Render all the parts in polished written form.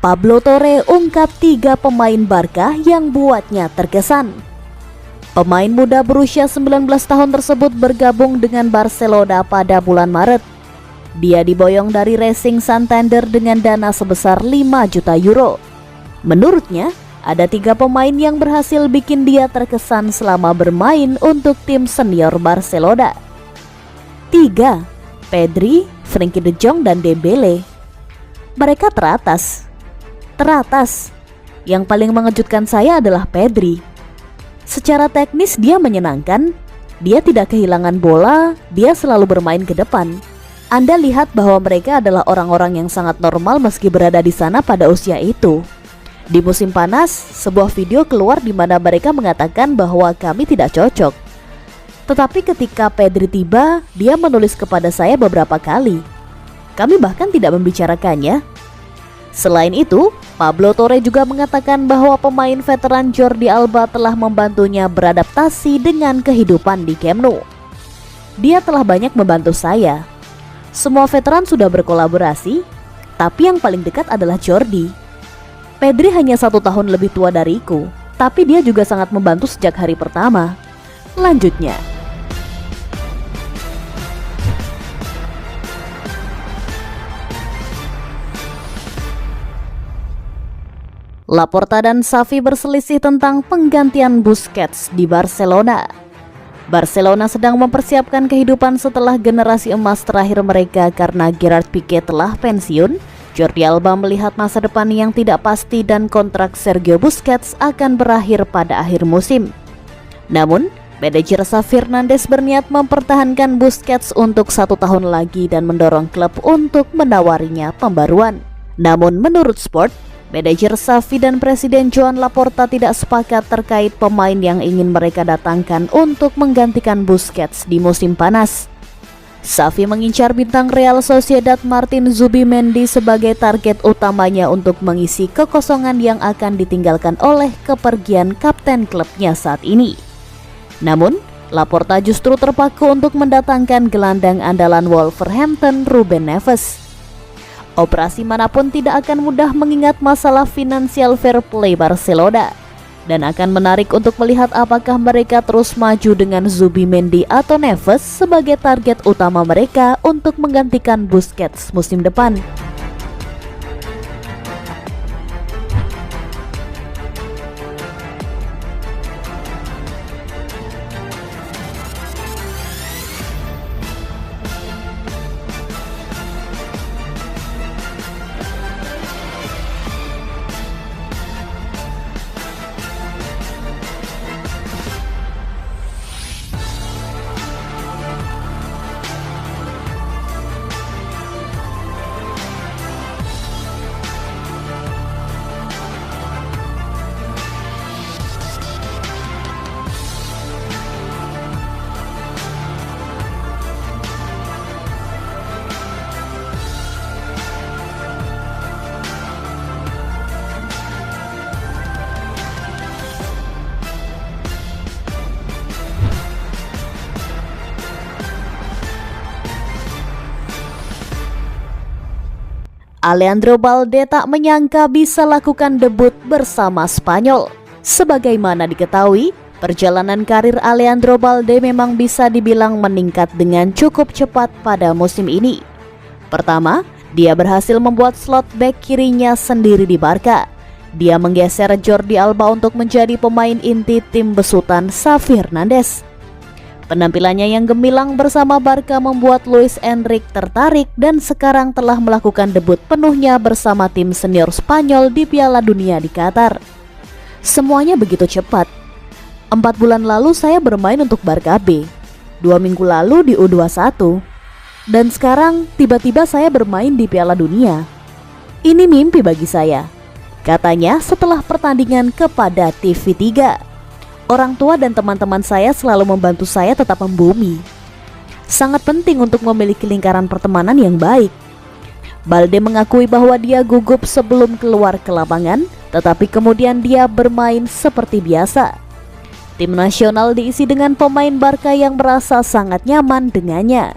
Pablo Torre ungkap 3 pemain Barca yang buatnya terkesan. Pemain muda berusia 19 tahun tersebut bergabung dengan Barcelona pada bulan Maret. Dia diboyong dari Racing Santander dengan dana sebesar 5 juta euro. Menurutnya, ada 3 pemain yang berhasil bikin dia terkesan selama bermain untuk tim senior Barcelona. 3. Pedri, Frenkie de Jong, dan Dembele. Mereka teratas. Yang paling mengejutkan saya adalah Pedri. Secara teknis dia menyenangkan, dia tidak kehilangan bola, dia selalu bermain ke depan. Anda lihat bahwa mereka adalah orang-orang yang sangat normal meski berada di sana pada usia itu. Di musim panas, sebuah video keluar di mana mereka mengatakan bahwa kami tidak cocok. Tetapi ketika Pedri tiba, dia menulis kepada saya beberapa kali. Kami bahkan tidak membicarakannya. Selain itu, Pablo Torre juga mengatakan bahwa pemain veteran Jordi Alba telah membantunya beradaptasi dengan kehidupan di Camp Nou. Dia telah banyak membantu saya. Semua veteran sudah berkolaborasi, tapi yang paling dekat adalah Jordi. Pedri hanya 1 tahun lebih tua dariku, tapi dia juga sangat membantu sejak hari pertama. Lanjutnya, Laporta dan Xavi berselisih tentang penggantian Busquets di Barcelona. Barcelona sedang mempersiapkan kehidupan setelah generasi emas terakhir mereka karena Gerard Piqué telah pensiun. Jordi Alba melihat masa depan yang tidak pasti dan kontrak Sergio Busquets akan berakhir pada akhir musim. Namun, manajer Xavi Hernandez berniat mempertahankan Busquets untuk 1 tahun lagi dan mendorong klub untuk menawarinya pembaruan. Namun menurut Sport, manajer Xavi dan Presiden Joan Laporta tidak sepakat terkait pemain yang ingin mereka datangkan untuk menggantikan Busquets di musim panas. Xavi mengincar bintang Real Sociedad Martin Zubimendi sebagai target utamanya untuk mengisi kekosongan yang akan ditinggalkan oleh kepergian kapten klubnya saat ini. Namun, Laporta justru terpaku untuk mendatangkan gelandang andalan Wolverhampton Ruben Neves. Operasi manapun tidak akan mudah mengingat masalah finansial fair play Barcelona dan akan menarik untuk melihat apakah mereka terus maju dengan Zubimendi atau Neves sebagai target utama mereka untuk menggantikan Busquets musim depan. Alejandro Balde tak menyangka bisa lakukan debut bersama Spanyol. Sebagaimana diketahui, perjalanan karir Alejandro Balde memang bisa dibilang meningkat dengan cukup cepat pada musim ini. Pertama, dia berhasil membuat slot back kirinya sendiri di Barca. Dia menggeser Jordi Alba untuk menjadi pemain inti tim besutan Xavi Hernandez. Penampilannya yang gemilang bersama Barca membuat Luis Enrique tertarik dan sekarang telah melakukan debut penuhnya bersama tim senior Spanyol di Piala Dunia di Qatar. Semuanya begitu cepat. 4 bulan lalu saya bermain untuk Barca B, 2 minggu lalu di U21, dan sekarang tiba-tiba saya bermain di Piala Dunia. Ini mimpi bagi saya, katanya setelah pertandingan kepada TV3. Orang tua dan teman-teman saya selalu membantu saya tetap membumi. Sangat penting untuk memiliki lingkaran pertemanan yang baik. Balde mengakui bahwa dia gugup sebelum keluar ke lapangan, tetapi kemudian dia bermain seperti biasa. Tim nasional diisi dengan pemain Barca yang merasa sangat nyaman dengannya.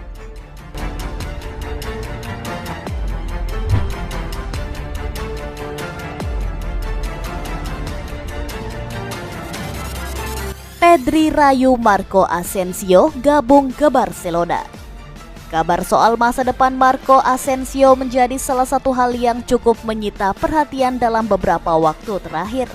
Pedri rayu Marco Asensio gabung ke Barcelona. Kabar soal masa depan Marco Asensio menjadi salah satu hal yang cukup menyita perhatian dalam beberapa waktu terakhir.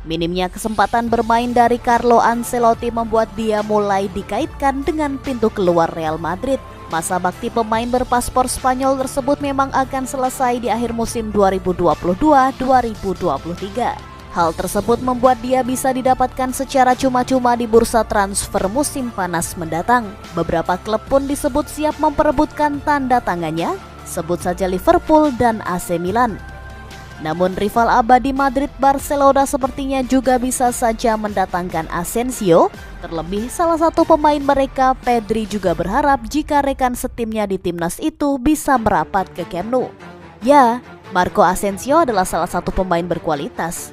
Minimnya kesempatan bermain dari Carlo Ancelotti membuat dia mulai dikaitkan dengan pintu keluar Real Madrid. Masa bakti pemain berpaspor Spanyol tersebut memang akan selesai di akhir musim 2022-2023. Hal tersebut membuat dia bisa didapatkan secara cuma-cuma di bursa transfer musim panas mendatang. Beberapa klub pun disebut siap memperebutkan tanda tangannya, sebut saja Liverpool dan AC Milan. Namun rival abadi Madrid, Barcelona sepertinya juga bisa saja mendatangkan Asensio. Terlebih salah satu pemain mereka, Pedri, juga berharap jika rekan setimnya di timnas itu bisa merapat ke Camp Nou. Ya, Marco Asensio adalah salah satu pemain berkualitas.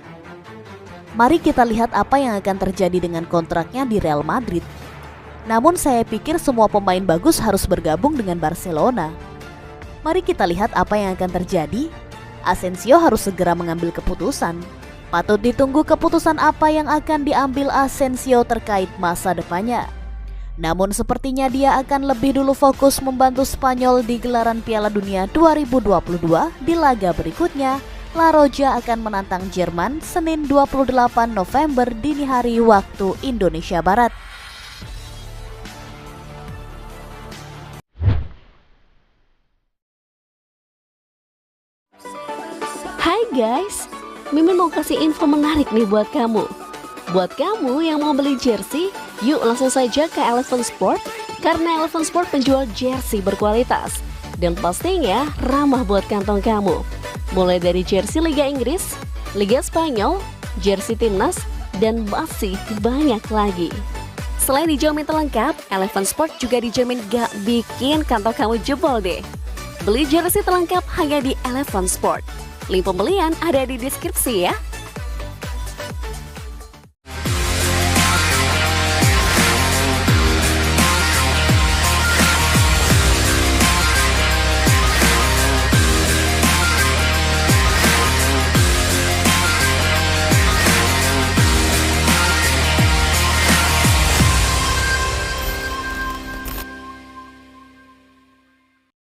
Mari kita lihat apa yang akan terjadi dengan kontraknya di Real Madrid. Namun saya pikir semua pemain bagus harus bergabung dengan Barcelona. Mari kita lihat apa yang akan terjadi. Asensio harus segera mengambil keputusan. Patut ditunggu keputusan apa yang akan diambil Asensio terkait masa depannya. Namun sepertinya dia akan lebih dulu fokus membantu Spanyol di gelaran Piala Dunia 2022 di laga berikutnya. La Roja akan menantang Jerman Senin 28 November dini hari waktu Indonesia Barat. Hai guys, Mimin mau kasih info menarik nih buat kamu. Buat kamu yang mau beli jersey, yuk langsung saja ke Eleven Sport. Karena Eleven Sport penjual jersey berkualitas dan pastinya ramah buat kantong kamu. Mulai dari jersey Liga Inggris, Liga Spanyol, jersey timnas, dan masih banyak lagi. Selain dijamin terlengkap, Eleven Sport juga dijamin gak bikin kantong kamu jebol deh. Beli jersey terlengkap hanya di Eleven Sport. Link pembelian ada di deskripsi ya.